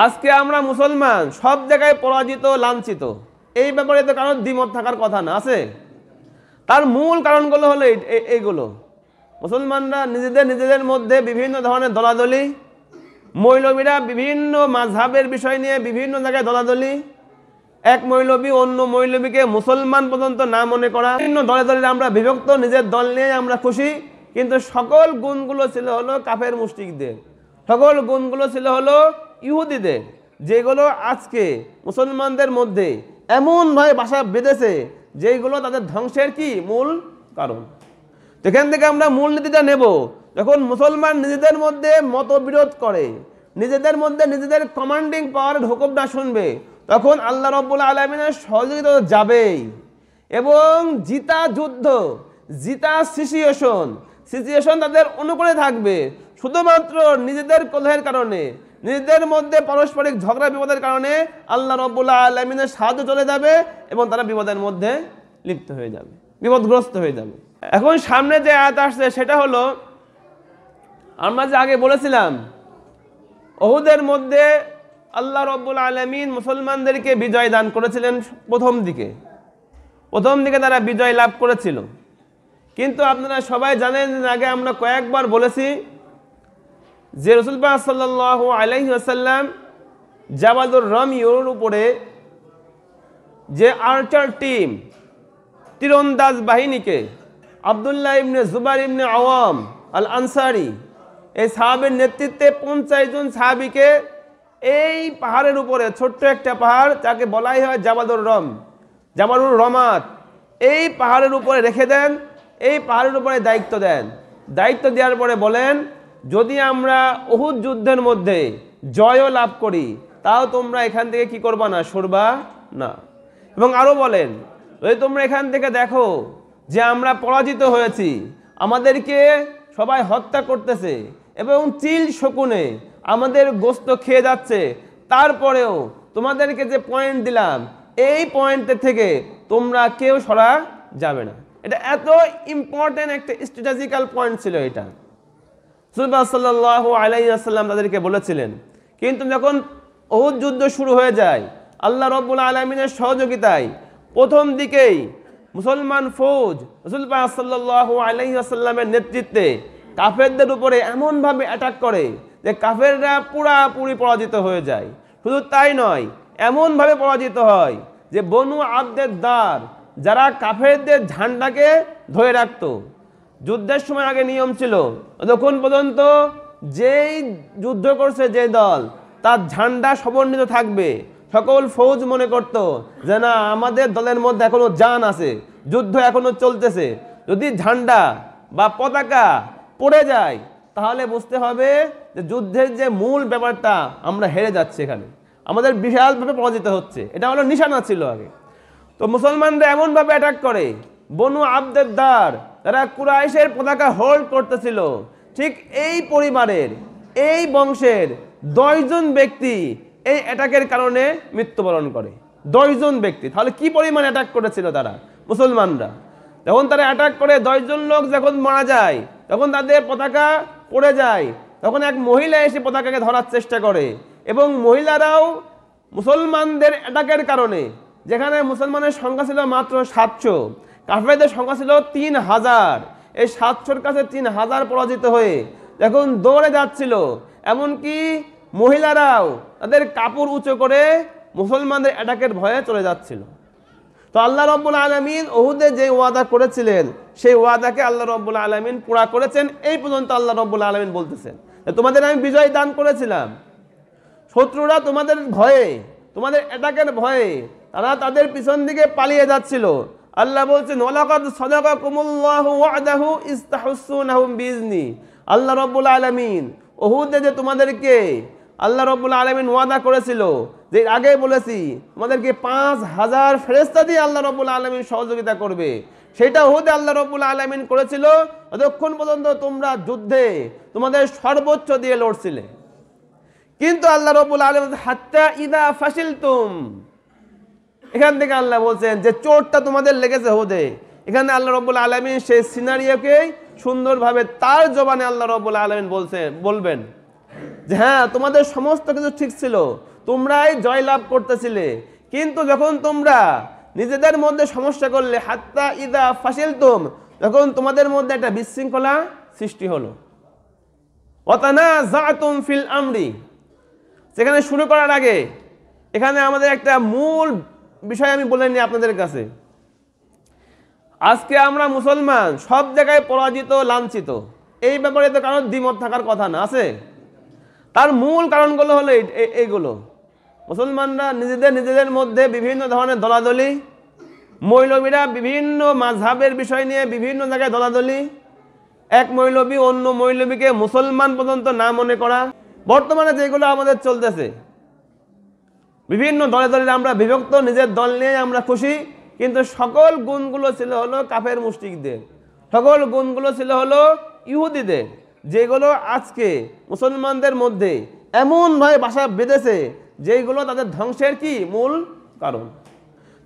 আজকে আমরা মুসলমান সব জায়গায় পরাজিত, লাঞ্ছিত। এই ব্যাপারে তো কারোর দ্বিমত থাকার কথা না, আছে? তার মূল কারণগুলো হলো এইগুলো। মুসলমানরা নিজেদের মধ্যে বিভিন্ন ধরনের দলাদলি, মৌলবীরা বিভিন্ন মাযহাবের বিষয় নিয়ে বিভিন্ন জায়গায় দলাদলি, এক মৌলবী অন্য মৌলবীকে মুসলমান পর্যন্ত না মনে করা, বিভিন্ন দলে দলে আমরা বিভক্ত, নিজের দল নিয়ে আমরা খুশি। কিন্তু সকল গুণগুলো ছিল হলো কাফের মুশরিকদের, সকল গুণগুলো ছিল হলো ইহুদিদের, যেগুলো আজকে মুসলমানদের মধ্যে এমনভাবে বাসা বেঁধেছে যেগুলো তাদের ধ্বংসের কি মূল কারণ। এখান থেকে আমরা মূলনীতিটা নেব। যখন মুসলমান নিজেদের মধ্যে মতবিরোধ করে, নিজেদের মধ্যে নিজেদের কমান্ডিং পাওয়ারের হুকুমটা শুনবে, তখন আল্লাহ রাব্বুল আলামিনের সহযোগিতা যাবেই। এবং জিতা যুদ্ধ, জিতা সিচুয়েশন তাদের অনুকূলে থাকবে। শুধুমাত্র নিজেদের কলহের কারণে, নিজেদের মধ্যে পারস্পরিক ঝগড়া বিবাদের কারণে আল্লাহ রাব্বুল আলামিনের সাহায্য চলে যাবে এবং তারা বিপদের মধ্যে লিপ্ত হয়ে যাবে, বিপদগ্রস্ত হয়ে যাবে। এখন সামনে যে আয়াত আসছে সেটা হলো, আমরা যে আগে বলেছিলাম উহুদের মধ্যে আল্লাহ রাব্বুল আলামিন মুসলমানদেরকে বিজয় দান করেছিলেন। প্রথম দিকে তারা বিজয় লাভ করেছিল। কিন্তু আপনারা সবাই জানেন, আগে আমরা কয়েকবার বলেছি যে রাসূল পাক সাল্লাল্লাহু আলাইহি ওয়াসাল্লাম জাবালুর রমিয়র উপরে যে আর্চার টিম, তীরন্দাজ বাহিনীকে আব্দুল্লাহ ইবনে জুবাইর ইবনে আওয়াম আল আনসারি, এই সাহাবের নেতৃত্বে 50 জন সাহাবীকে এই পাহাড়ের উপরে, ছোট্ট একটা পাহাড় যাকে বলাই হয় জাবালুর রমাত, এই পাহাড়ের উপরে রেখে দেন। এই পাহাড়ের উপরে দায়িত্ব দেন। দায়িত্ব দেওয়ার পরে বলেন, যদি আমরা উহুদ যুদ্ধের মধ্যে জয়ও লাভ করি, তাও তোমরা এখান থেকে কি করবা না, সরবা না। এবং আরো বলেন, যদি তোমরা এখান থেকে দেখো যে আমরা পরাজিত হয়েছি, আমাদেরকে সবাই হত্যা করতেছে এবং চিল শকুনে আমাদের গোস্ত খেয়ে যাচ্ছে, তারপরেও তোমাদেরকে যে পয়েন্ট দিলাম, এই পয়েন্টের থেকে তোমরা কেউ সরা যাবে না। এটা এত ইম্পর্টেন্ট একটা স্ট্র্যাটেজিক্যাল পয়েন্ট ছিল। এটা রাসূলুল্লাহ সাল্লাল্লাহু আলাইহি ওয়াসাল্লাম তাদেরকে বলেছিলেন। কিন্তু যখন উহুদ যুদ্ধ শুরু হয়ে যায় আল্লাহ রাব্বুল আলামিনের সহযোগিতায়, প্রথম দিকেই মুসলমান ফৌজ রাসূলুল্লাহ সাল্লাল্লাহু আলাইহি ওয়াসাল্লামের নেতৃত্বে কাফেরদের উপরে এমনভাবে অ্যাটাক করে যে কাফেররা পুরাপুরি পরাজিত হয়ে যায়। শুধু তাই নয়, এমনভাবে পরাজিত হয় যে বনু আব্দের দার, যারা কাফেরদের ঝান্ডাকে ধরে রাখত, যুদ্ধের সময় আগে নিয়ম ছিল যতক্ষণ পর্যন্ত যেই যুদ্ধ করছে যে দল, তার ঝান্ডা সমন্বিত থাকবে, সকল ফৌজ মনে করত যে না, আমাদের দলের মধ্যে এখনো জান আছে, যুদ্ধ এখনো চলতেছে। যদি ঝান্ডা বা পতাকা পড়ে যায় তাহলে বুঝতে হবে যে যুদ্ধের যে মূল ব্যাপারটা, আমরা হেরে যাচ্ছি, এখানে আমাদের বিশালভাবে পরাজিত হচ্ছে। এটা হলো নিশানা ছিল আগে। তো মুসলমানরা এমনভাবে অ্যাটাক করে, বনু আব্দের দার, তারা কুরাইশের পতাকা হোল্ড করতেছিল, ঠিক এই পরিবারের, এই বংশের 10 জন ব্যক্তি এই অ্যাটাকের কারণে মৃত্যুবরণ করে। 10 জন ব্যক্তি। তাহলে কি পরিমাণ অ্যাটাক করেছিল তারা, মুসলমানরা? যখন তারা অ্যাটাক করে 10 জন লোক যখন মারা যায়, তখন তাদের পতাকা পড়ে যায়, তখন এক মহিলা এসে পতাকাকে ধরার চেষ্টা করে। এবং মহিলারাও মুসলমানদের অ্যাটাকের কারণে, যেখানে মুসলমানের সংখ্যা ছিল মাত্র 700, কাফেরদের সংখ্যা ছিল 3000, এই 700-র কাছে 3000 পরাজিত হয়ে যখন দৌড়ে যাচ্ছিল, এমনকি মহিলারাও তাদের কাপড় উঁচু করে মুসলমানদের অ্যাটাকের ভয়ে চলে যাচ্ছিল। তো আল্লাহ রাব্বুল আলামিন উহুদে যে ওয়াদা করেছিলেন, সেই ওয়াদাকে আল্লাহ রাব্বুল আলামিন পুরা করেছেন। এই পর্যন্ত আল্লাহ রাব্বুল আলামিন বলতেছেন, তোমাদের আমি বিজয় দান করেছিলাম। শত্রুরা তোমাদের ভয়ে, তোমাদের অ্যাটাকের ভয়ে তারা তাদের পিছন দিকে পালিয়ে যাচ্ছিল। আল্লাহ বলছেন, ওয়ালাকাদ সাদাকাকুমুল্লাহু ওয়া'দাহু ইস্তাহুসসুনাহুম বিইজনি। আল্লাহ রাব্বুল আলামিন উহুদে যে তোমাদেরকে আল্লাহ রাব্বুল আলামিন ওয়াদা করেছিল, যে আগে বলেছি তোমাদেরকে 5000 ফেরেশতা দিয়ে আল্লাহ রাব্বুল আলামিন সহযোগিতা করবে, সেটা উহুদে আল্লাহ রাব্বুল আলামিন করেছিল যতক্ষণ পর্যন্ত তোমরা যুদ্ধে তোমাদের সর্বোচ্চ দিয়ে লড়ছিলে। কিন্তু আল্লাহ রাব্বুল আলামিন হাত্তা ইদা ফাশিলতুম, এখান থেকে আল্লাহ বলছেন যে চোটটা তোমাদের লেগেছে উহুদে, এখানে আল্লাহ রাব্বুল আলামিন সেই সিনারিওকে সুন্দরভাবে তার জবানে আল্লাহ রাব্বুল আলামিন বলবেন, যে হ্যাঁ তোমাদের সমস্ত কিছু ঠিক ছিল, তোমরাই জয়লাভ করতেছিলে, কিন্তু যখন তোমরা নিজেদের মধ্যে সমস্যা করলে, হাত্তা ইদা ফাশিলতুম, তখন তোমাদের মধ্যে একটা বিশৃঙ্খলা সৃষ্টি হলো। ওয়াতানাযাতুম ফিল আমরি, সেখানে শুরু করার আগে এখানে আমাদের একটা মূল বিষয় আমি বলে নিই আপনাদের কাছে। আজকে আমরা মুসলমান সব জায়গায় পরাজিত, লাঞ্ছিত, এই ব্যাপারে তো কারোর দ্বিমত থাকার কথা না, আছে? তার মূল কারণগুলো হলো এইগুলো। মুসলমানরা নিজেদের মধ্যে বিভিন্ন ধরনের দলাদলি, মৌলবীরা বিভিন্ন মাযহাবের বিষয় নিয়ে বিভিন্ন জায়গায় দলাদলি, এক মৌলবী অন্য মৌলবীকে মুসলমান পর্যন্ত না মনে করা, বর্তমানে যেগুলো আমাদের চলতেছে, বিভিন্ন দলে দলে আমরা বিভক্ত, নিজের দল নিয়ে আমরা খুশি, কিন্তু সকল গুণগুলো ছিল হলো কাফের মুশরিকদের, সকল গুণগুলো ছিল হলো ইহুদিদের, যেগুলো আজকে মুসলমানদের মধ্যে এমনভাবে বাসা বেঁধেছে যেগুলো তাদের ধ্বংসের কি মূল কারণ।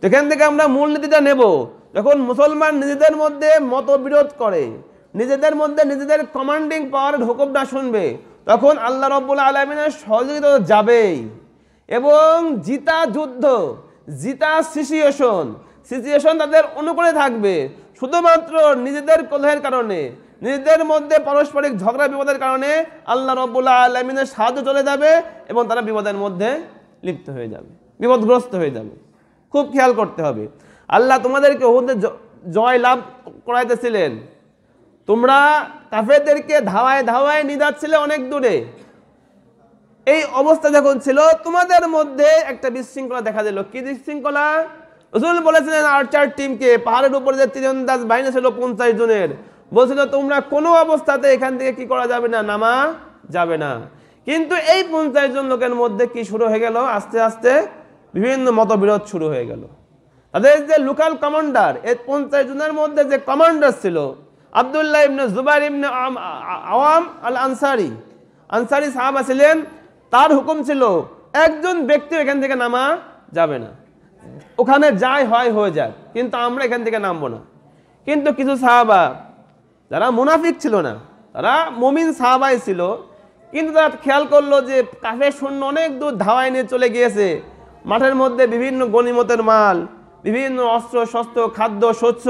এখান থেকে আমরা মূলনীতিটা নেব, যখন মুসলমান নিজেদের মধ্যে মতবিরোধ করে, নিজেদের মধ্যে নিজেদের কমান্ডিং পাওয়ারের হুকুমটা শুনবে, তখন আল্লাহ রাব্বুল আলামিনের সহযোগিতা যাবেই, এবং জিতা যুদ্ধ, জিতা সিচুয়েশন তাদের অনুকূলে থাকবে। শুধুমাত্র নিজেদের কলহের কারণে, নিজেদের মধ্যে পারস্পরিক ঝগড়া বিবাদের কারণে আল্লাহ রাব্বুল আলামিনের সাহায্য চলে যাবে এবং তারা বিপদের মধ্যে লিপ্ত হয়ে যাবে, বিপদগ্রস্ত হয়ে যাবে। খুব খেয়াল করতে হবে। আল্লাহ তোমাদেরকে উহুদে জয় লাভ করাইতেছিলেন, তোমরা কাফেরদেরকে ধাওয়ায় ধাওয়ায় নিয়ে যাচ্ছিলে অনেক দূরে। এই অবস্থা যখন ছিল, তোমাদের মধ্যে একটা বিশৃঙ্খলা দেখা দিল। কি বিশৃঙ্খলা? রাসূল বলেছিলেন আর্চার টিমকে, পাহাড়ের উপরে যে তীরন্দাজ বাহিনী ছিল 50 জনের, বলছিল তোমরা কোনো অবস্থাতে এখান থেকে কি করা যাবে না, নামা যাবে না। কিন্তু এই 50 জন লোকের মধ্যে কি শুরু হয়ে গেল? আস্তে আস্তে বিভিন্ন মতবিরোধ শুরু হয়ে গেল। তাদের যে লোকাল কমান্ডার, এই 50 জনের মধ্যে যে কমান্ডার ছিল আব্দুল্লাহ ইবনে জুবাইর ইবনে আওয়াম আল আনসারি সাহাবা ছিলেন, তার হুকুম ছিল একজন ব্যক্তি এখান থেকে নামা যাবে না, ওখানে যাই হয় হয়ে যাক, কিন্তু আমরা এখান থেকে নামবো না। কিন্তু কিছু সাহাবা যারা মুনাফিক ছিল না, তারা মুমিন সাহাবাই ছিল, কিন্তু তারা খেয়াল করলো যে কাফের সৈন্য অনেক দূর ধাওয়ায় নিয়ে চলে গিয়েছে, মাঠের মধ্যে বিভিন্ন গনিমতের মাল, বিভিন্ন অস্ত্র শস্ত্র, খাদ্য শস্য,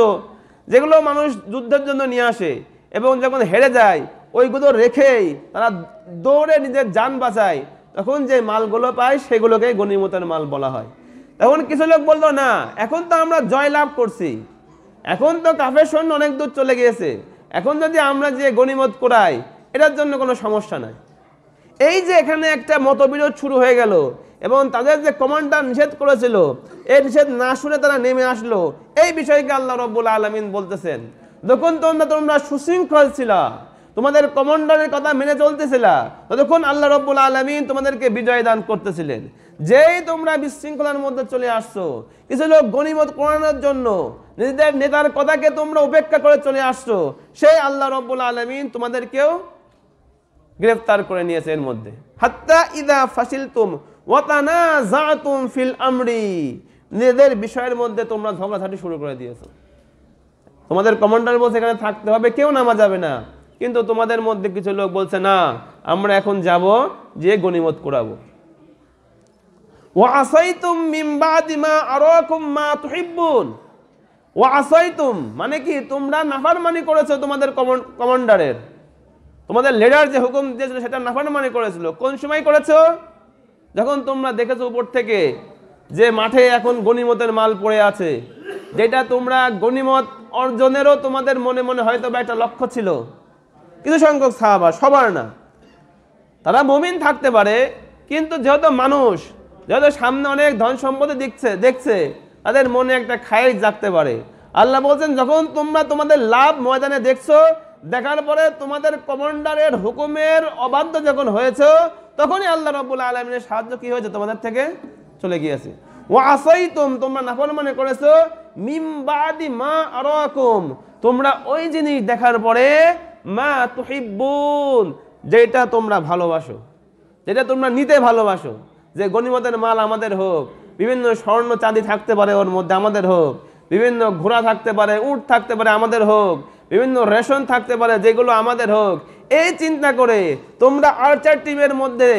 যেগুলো মানুষ যুদ্ধের জন্য নিয়ে আসে, এবং যখন হেরে যায় ওইগুলো রেখেই তারা দৌড়ে নিজের জান বাঁচায়, তখন যে মালগুলো পায় সেগুলোকে গনিমতের মাল বলা হয়। তখন কিছু লোক বললো না, এখন তো আমরা জয় লাভ করছি, এখন তো কাফের সৈন্য অনেক দূর চলে গিয়েছে, এখন যদি আমরা যে গনিমত করাই এটার জন্য কোনো সমস্যা নাই। এই যে এখানে একটা মতবিরোধ শুরু হয়ে গেল, এবং তাদের যে কমান্ডার নিষেধ করেছিল, এই নিষেধ না শুনে তারা নেমে আসলো। এই বিষয়কে আল্লাহ রাব্বুল আলামিন বলতেছেন, যখন তোমরা সুশৃঙ্খল ছিলা, তোমাদের কমান্ডারের কথা মেনে চলতেছিলা, ততক্ষণ আল্লাহ রাব্বুল আলামিন তোমাদেরকে বিজয় দান করতেছিলেন। যেই তোমরা বিশৃঙ্খলার মধ্যে চলে আসছো, কিছু লোক গনিমত কোরানোর জন্য নিজেদের নেতার কথাকে তোমরা উপেক্ষা করে চলে আসছো, সেই আল্লাহ রাব্বুল আলামিন তোমাদেরকেও গ্রেফতার করে নিয়েছে এর মধ্যে। হাত্তা ইদা ফাশিলতুম ওয়া তানাযাতুম ফিল আমরি, নিজেদের বিষয়ের মধ্যে তোমরা ঝগড়াঝাটি শুরু করে দিয়েছো। তোমাদের কমান্ডার বলছে এখানে থাকতে হবে, কেউ নামা যাবে না, কিন্তু তোমাদের মধ্যে কিছু লোক বলছে না, আমরা এখন যাব যে গনিমত কুড়াবো। ওয়া আসাইতুম মিন বাদি মা আরাকুম মা তুহিব্বুন, ওয়া আসাইতুম মানে কি, তোমরা নাফরমানি করেছো তোমাদের কমান্ডারের, তোমাদের লিডার যে হুকুম দিয়েছিল সেটা নাফরমানি করেছিল। কোন সময় করেছো? যখন তোমরা দেখেছো উপর থেকে যে মাঠে এখন গনিমতের মাল পড়ে আছে, যেটা তোমরা গনিমত অর্জনেরও তোমাদের মনে মনে হয়তো বা একটা লক্ষ্য ছিল। কিছু সংখ্যক সাহাবা, সবার না, তারা মুমিন থাকতে পারে, কিন্তু যেহেতু মানুষ, যেহেতু সামনে অনেক ধন সম্পত্তি দেখছে, তাদের মনে একটা খায়েশ জাগতে পারে। আল্লাহ বলছেন, যখন তোমরা তোমাদের লাভ ময়দানে দেখছো, দেখার পরে তোমাদের কমান্ডারের হুকুমের অবাধ্য যখন হয়েছে, তখনই আল্লাহ রাব্বুল আলামিনের সাহায্য কি হয়েছে, তোমাদের থেকে চলে গিয়েছে। ওয়া আসাইতুম, তোমরা নাফরমানি করেছো, মিন বাদি মা আরাকুম, তোমরা ওই জিনিস দেখার পরে, মা তুহিব্বুন, যেটা তোমরা ভালোবাসো, যেটা তোমরা নিতে ভালোবাসো, যে গনিমতের মাল আমাদের হোক, বিভিন্ন স্বর্ণ চাঁদি থাকতে পারে ওর মধ্যে আমাদের হোক, বিভিন্ন ঘোড়া থাকতে পারে, উট থাকতে পারে আমাদের হোক, বিভিন্ন রেশন থাকতে পারে যেগুলো আমাদের হোক, এই চিন্তা করে তোমরা আর্চার টিমের মধ্যে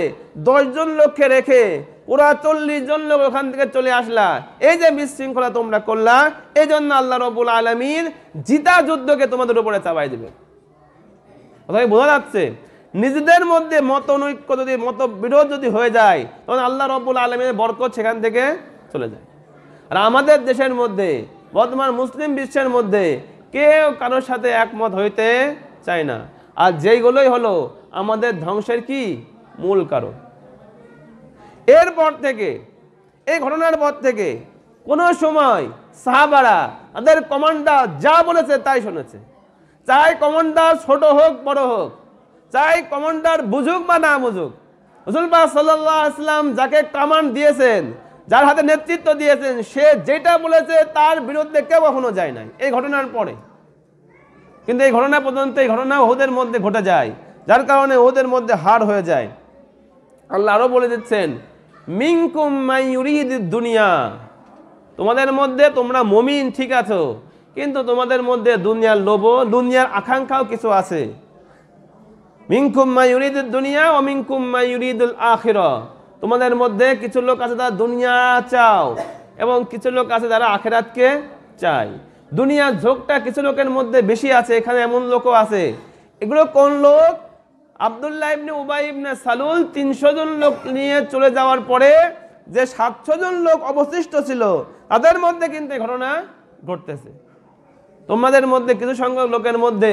10 জন লোককে রেখে পুরা 40 জন লোক ওখান থেকে চলে আসলা। এই যে বিশৃঙ্খলা তোমরা করলা, এই জন্য আল্লাহ রাব্বুল আলামিন জিতা যুদ্ধকে তোমাদের উপরে চাপাই দেবে। কথাই বোঝা যাচ্ছে, নিজেদের মধ্যে মতনৈক্য যদি মতবিরোধ যদি হয়ে যায়, তখন আল্লাহ রাব্বুল আলামিনের বরকত সেখান থেকে চলে যায়। আর আমাদের দেশের মধ্যে, বর্তমান মুসলিম বিশ্বের মধ্যে কেউ কারোর সাথে একমত হইতে চায় না। আর যেইগুলোই হলো আমাদের ধ্বংসের কি মূল কারণ। এরপর থেকে, এই ঘটনার পর থেকে কোনো সময় সাহাবারা তাদের কমান্ডার যা বলেছে তাই শুনেছে। চাই কমান্ডার ছোট হোক বড় হোক, চাই কমান্ডার বুঝুক বা না বুঝুক, রাসূল পাক সাল্লাল্লাহু আলাইহি ওয়াসাল্লাম যাকে কমান্ড দিয়েছেন, যার হাতে নেতৃত্ব দিয়েছেন, সে যেটা বলেছে তার বিরুদ্ধে কেউ কখনো যায় নাই এই ঘটনার পরে। কিন্তু এই ঘটনা পর্যন্ত, এই ঘটনা উহুদের মধ্যে ঘটে যায়, যার কারণে উহুদের মধ্যে হার হয়ে যায়। আল্লাহ আরো বলে দিচ্ছেন, মিনকুম মান ইউরিদুদ দুনিয়া, তোমাদের মধ্যে তোমরা মুমিন ঠিক আছো, কিন্তু তোমাদের মধ্যে দুনিয়ার লোভ, দুনিয়ার আকাঙ্ক্ষাও কিছু আছে। মিনকুম মান ইউরিদুদ দুনিয়া ওয়া মিনকুম মান ইউরিদুল আখিরাহ, তোমাদের মধ্যে কিছু লোক আছে যারা দুনিয়া চাও এবং কিছু লোক আছে যারা আখিরাতকে চায়। দুনিয়ার ঝোঁকটা কিছু লোকের মধ্যে বেশি আছে, এখানে এমন লোকও আছে। এগুলো কোন লোক? আব্দুল্লাহ ইবনে উবাই ইবনে সালুল 300 জন লোক নিয়ে চলে যাওয়ার পরে যে 700 জন লোক অবশিষ্ট ছিল, তাদের মধ্যে কিন্তু এই ঘটনা ঘটতেছে। তোমাদের মধ্যে কিছু সংখ্যক লোকের মধ্যে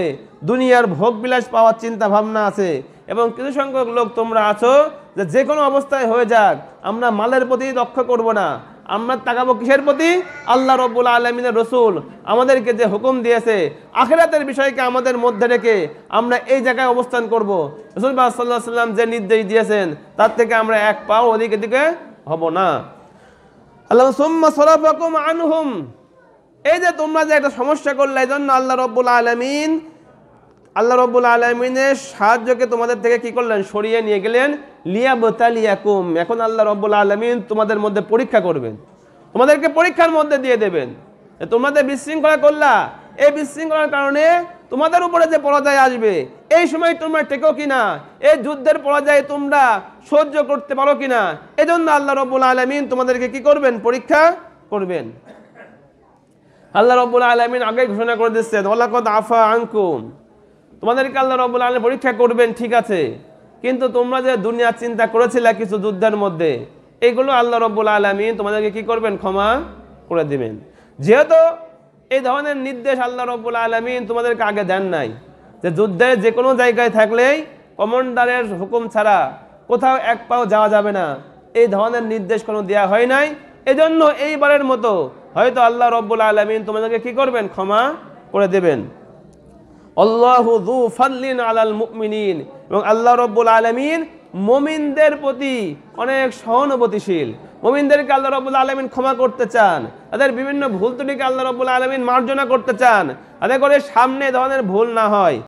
দুনিয়ার ভোগ বিলাস পাওয়ার চিন্তা ভাবনা আছে, এবং কিছু সংখ্যক লোক তোমরা আছো যে কোনো অবস্থায় হয়ে যাক, আমরা মালের প্রতি লক্ষ্য করব না, আমরা তাকাবো কিসের প্রতি? আল্লাহ রাব্বুল আলামিনের রাসূল আমাদেরকে যে হুকুম দিয়েছে, আখিরাতের বিষয়কে আমাদের মধ্যে রেখে আমরা এই জায়গায় অবস্থান করব। রাসূল সাল্লাল্লাহু আলাইহি ওয়াসাল্লাম যে নির্দেশ দিয়েছেন তার থেকে আমরা এক পাও ওদিকে দিকে হব না। আল্লাহ সুম্মা সারাফাকুম আনহুম, এই যে তোমরা যে একটা সমস্যা করলে, এই জন্য আল্লাহ রাব্বুল আলামিনের সাহায্যকে তোমাদের থেকে কি করলেন? সরিয়ে নিয়ে গেলেন। লিয়াবতালিয়াকুম, এখন আল্লাহ রাব্বুল আলামিন তোমাদের মধ্যে পরীক্ষা করবেন, তোমাদেরকে পরীক্ষার মধ্যে দিয়ে দেবেন। তোমাদের বিশৃঙ্খলা করলা, এই বিশৃঙ্খলার কারণে তোমাদের উপরে যে পরাজয় আসবে, এই সময় তোমরা টেকো কিনা, এই যুদ্ধের পরাজয় তোমরা সহ্য করতে পারো কিনা, এজন্য আল্লাহ রাব্বুল আলামিন তোমাদেরকে কি করবেন? পরীক্ষা করবেন। আল্লাহ রাব্বুল আলামিন আগে ঘোষণা করে দিচ্ছেন, ওয়ালাকাদ আফা আনকুম, তোমাদেরকে আল্লাহ রাব্বুল আলামিন পরীক্ষা করবেন, ঠিক আছে, কিন্তু তোমরা যে দুনিয়ার চিন্তা করেছিলে কিছু যুদ্ধের মধ্যে, এগুলো আল্লাহ রাব্বুল আলামিন তোমাদেরকে কি করবেন? ক্ষমা করে দিবেন। যেহেতু এই ধরনের নির্দেশ আল্লাহ রাব্বুল আলামিন তোমাদেরকে আগে দেন নাই, যে যুদ্ধের যে কোনো জায়গায় থাকলেই কমান্ডারের হুকুম ছাড়া কোথাও এক পাও যাওয়া যাবে না, এই ধরনের নির্দেশ কোনো দেওয়া হয় নাই। এজন্য এইবারের মতো হয়তো আল্লাহ রাব্বুল আলামিন তোমাদেরকে কি করবেন? ক্ষমা করে দেবেন। আল্লাহু যু ফাদলিন আলাল মুমিনিন, এবং আল্লাহ রাব্বুল আলামিন মুমিনদের প্রতি অনেক সহানুভূতিশীল। মুমিনদেরকে আল্লাহ রাব্বুল আলামিন ক্ষমা করতে চান, তাদের বিভিন্ন ভুল ত্রুটিকে আল্লাহ রাব্বুল আলামিন মার্জনা করতে চান, যাতে করে সামনে ধরনের ভুল না হয়।